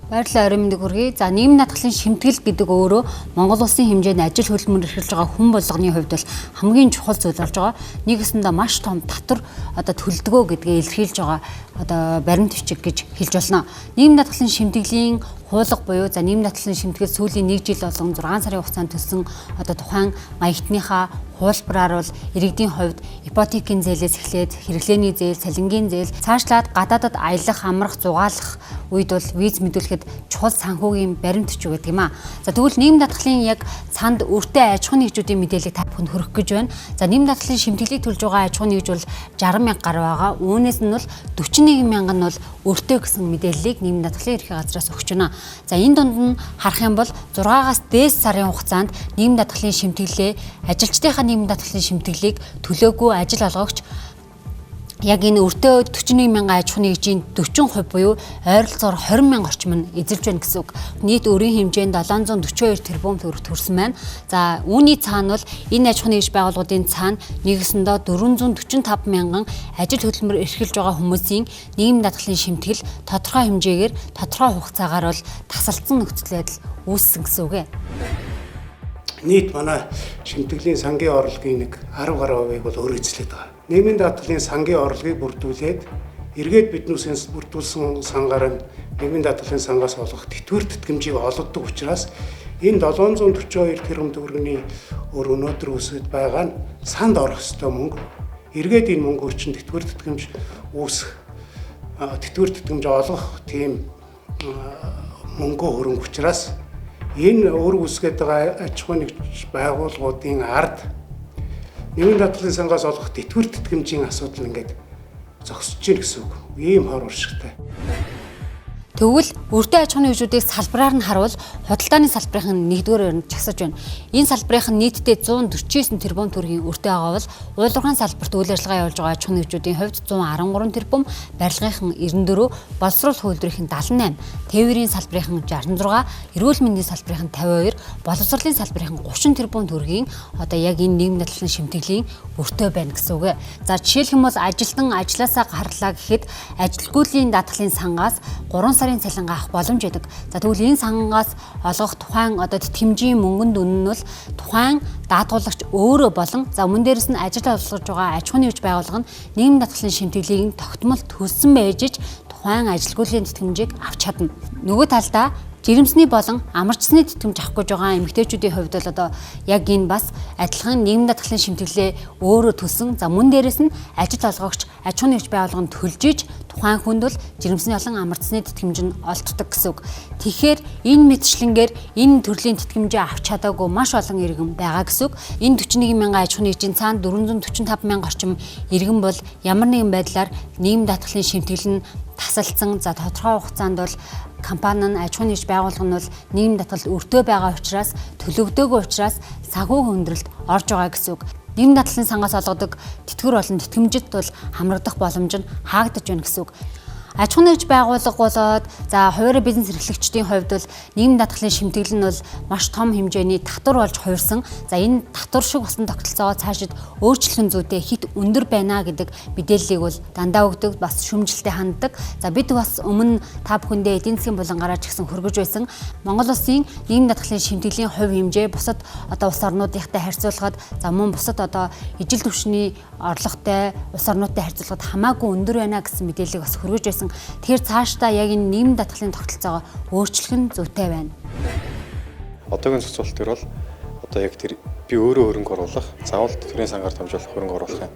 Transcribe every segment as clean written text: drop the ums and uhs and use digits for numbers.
Баярлалаа орой мэндийг хүргэе. За нийгмийн даатгалын шимтгэл гэдэг өөрөө Монгол улсын хэмжээнд ажил хөдөлмөр эрхэлж байгаа хүн болгоны хувьд бол хамгийн чухал зүйл болж байгаа. Нэгэсэндээ маш том татвар төлөвлөгөө гэдгээ илэрхийлж байгаа баримт бичиг гэж хэлж болно. Нийгмийн даатгалын шимтгэлийн хуулга буюу нийгмийн даатгалын шимтгэл сүүлийн 1 жил болгон 6 сарын хугацаанд төлсөн тухайн маягтныхаа хуулбараар бол иргэдийн хувьд ипотекийн зээлээс эхлээд хэрэглээний зээл, цалингийн зээл, цаашлаад гадаадад аялах, амрах, зугаалах үед бол виз мэдүүлэхэд чухал санхүүгийн баримт бичиг гэдэг юм аа. За тэгвэл нийгмийн даатгалын яг цанд өртөө аж ахуйн нэгжүүдийн мэдээллийг та бүхэнд хүргэх гэж байна. За нийгмийн даатгалын шимтгэлийг төлж байгаа аж ахуйн нэгж бол 60 мянга гаруй байгаа. Үүнээс нь бол 41 мянга нь бол өртөө гэсэн мэдээллийг нийгмийн даатгалын ерхий газраас өгч байна. За энэ дунд нь харах юм бол 6-аас дээш сарын хугацаанд нийгмийн даатгалын шимтгэлээ ажилчдынхаа нийгмийн даатгалын шимтгэлийг төлөөгүй ажил олгогч яг энэ өртөө 41 мянган аж ахуйн нэгжийн 40% буюу ойролцоогоор 20 мянга орчим нь эзэлж байна гэсэн үг. Нийт өрийн хэмжээнд 742 тэрбум төгрөг төрсөн байна. За үүний цаана бол энэ аж ахуйн нэгж байгууллагуудын цаана нэгэсэндээ 445 мянган ажил хөдөлмөр эрхэлж байгаа хүмүүсийн нийгмийн даатгалын шимтгэл тодорхой хэмжээгээр тодорхой хугацаагаар бол тасалдсан нөхцөл байдал үүссэн гэсэн үг. Нийт манай шимтгэлийн сангийн орлогын нэг 10 гаруй хувийг бол өөрөө эзлээд байгаа. Нийгмийн даатгалын сангийн орлогыг бүрдүүлээд эргээд биднүүсээс бүрдүүлсэн сангаар нь нийгмийн даатгалын сангаас олох тэтгэвэр тэтгэмжийг олгодог учраас энэ 742 тэрбум төгрөгийн өнөөдөр үсэд байгаа нь санд орох ёстой мөнгө. Эргээд энэ мөнгөөр чинь тэтгэвэр тэтгэмж үүсэх, тэтгэвэр тэтгэмж олгох тийм мөнгө хөрөнгө учраас энэ өөр үсгээд байгаа аж ахуйн нэгж байгууллагуудын ард нийгмийн даатгалын сангаас олох тэтгэвэр тэтгэмжийн асуудал ингээд зогсож гин гэсэн үг. Ийм хор уршигтай. Тэгвэл өртөө аж ахуйн нэгжүүдийг салбараар нь харуул худалдааны салбарын нэгдүгээр чагсаж байна. Энэ салбарын нийтдээ 149 тэрбум төгрөгийн өртөө байгаа бол уулуурхайн салбарт үйл ажиллагаа явуулж байгаа аж ахуйн нэгжүүдийн хувьд 113 тэрбум, барилгын 94, боловсруулах үйлдвэрийн 78, тээврийн салбарын 66, эрүүл мэндийн салбарын 52, боловсруулалтын салбарын 30 тэрбум төгрөгийн яг энэ нийгмийн даатгалын шимтгэлийн өртөө байна гэсэн үг. За жишээлх юм бол ажилтан ажилласаа гарлаа гэхэд ажилгүйдлийн даатгалын сангаас 3 сарын цалин авах боломж байдаг. За тэгвэл энэ сангаас олгох тухайн тэтгэмжийн мөнгөнд үнэ нь бол тухайн даатгуулагч өөрөө болон мөн дээрээс нь ажил олгож байгаа аж ахуйн нэгж байгууллага нь нийгмийн даатгалын шимтгэлийг тогтмол төлсөн байж тухайн ажилгүйдлийн тэтгэмжийг авч чадна. Нөгөө талдаа жирэмсний болон амарчсны тэтгэмж авах гэж байгаа эмэгтэйчүүдийн хувьд бол яг энэ бас адилхан нийгмийн даатгалын шимтгэлээ өөрөө төлсөн. За мөн дээрээс нь ажил олгогч аж ахуйн нэгж байгууллага нь төлжиж тухайн хүнд бол жирэмсний болон амарчсны тэтгэмж нь олддог гэсэн үг. Тэгэхээр энэ мэтчлэнгээр энэ төрлийн тэтгэмжээ авч чадаагүй маш олон иргэн байгаа гэсэн үг. Энэ 41 мянган аж ахуйн нэгжийн цаана 445 мянга орчим иргэн бол ямар нэгэн байдлаар нийгмийн даатгалын шимтгэл нь тасалдсан. За тодорхой хугацаанд бол компани нь аж ахуйн нэгж байгууллага нь бол нийгмийн даатгалд өртөө байгаа учраас төлөгдөөгүй учраас санхүүгийн өндөрлөлт орж байгаа гэсэн үг. Нийгмийн даатгалын сангаас олгодог тэтгэвэр болон тэтгэмжид бол хамрагдах боломж нь хаагдаж байна гэсэн үг. Аж ахуйн нэгж байгууллага болоод хуваарь бизнес эрхлэгчдийн хувьд бол нийгмийн даатгалын шимтгэл нь бол маш том хэмжээний татвар болж хувирсан. За энэ татвар шиг болсон тогтолцоогоо цаашид өөрчлөх зүйтэй хит өндөр байна гэдэг мэдээллийг бол дандаа өгдөг, бас шүмжилтэд ханддаг. За бид бас өмнө та бүхэндээ эдийн засгийн булангараа ч гэсэн хүргэж байсан Монгол улсын нийгмийн даатгалын шимтгэлийн хувь хэмжээ бусад улс орнуудынхтай харьцуулахад мөн бусад ижил түвшний орлоготой улс орнуудтай харьцуулахад хамаагүй өндөр байна гэсэн мэдээллийг бас хүргэж байсан. Тэгэхээр цаашдаа яг энэ нийгмийн даатгалын тогтолцоогоо өөрчлөх нь зүйтэй байна. Одоогийн зохицуулалт төр бол яг тэр би өөрөө хөрөнгө оруулах, заавал тэтгэврийн сангаар дамжуулах хөрөнгө оруулахын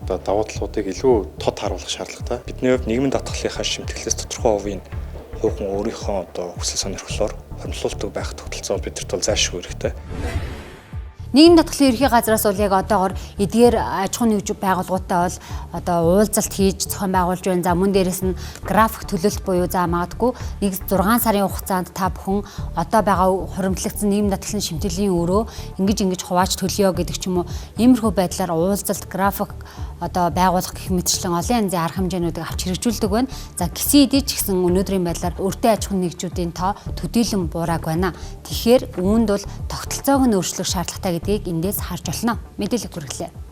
давуу талуудыг илүү тод харуулах шаардлагатай. Бидний хувьд нийгмийн даатгалынхаа шимтгэлээс тодорхой хувийн хувь хүн өөрийнхөө хүсэл сонирхлоор хөрөнгөлүүлдэг байх тогтолцоо бидэрт бол зайлшгүй хэрэгтэй. Нийгмийн даатгалын ерхий газраас бол яг одоогоор эдгээр аж ахуйн нэгж байгууллагуудтай бол уулзалт хийж зохион байгуулж байна. За мөн дээрээс нь график төлөлт буюу магадгүй 6 сарын хугацаанд та бүхэн одоо байгаа хуримтлагдсан нийгмийн даатгалын шимтгэлийн өрөө ингэж хувааж төлөё гэдэг ч юм уу. Иймэрхүү байдлаар уулзалт график байгуулах гэх мэтчлэн олон янзын арга хэмжээнүүдийг авч хэрэгжүүлдэг байна. За гисэн эдий ч гэсэн өнөөдрийн байдлаар өртөө аж ахуйн нэгжүүдийн тоо төдийлөн буураг байна. Тэгэхээр үүнд бол тогтолцоог нь өөрчлөх шаардлагатай гэдгийг эндээс харж болно. Мэдээлэл хүргэлээ.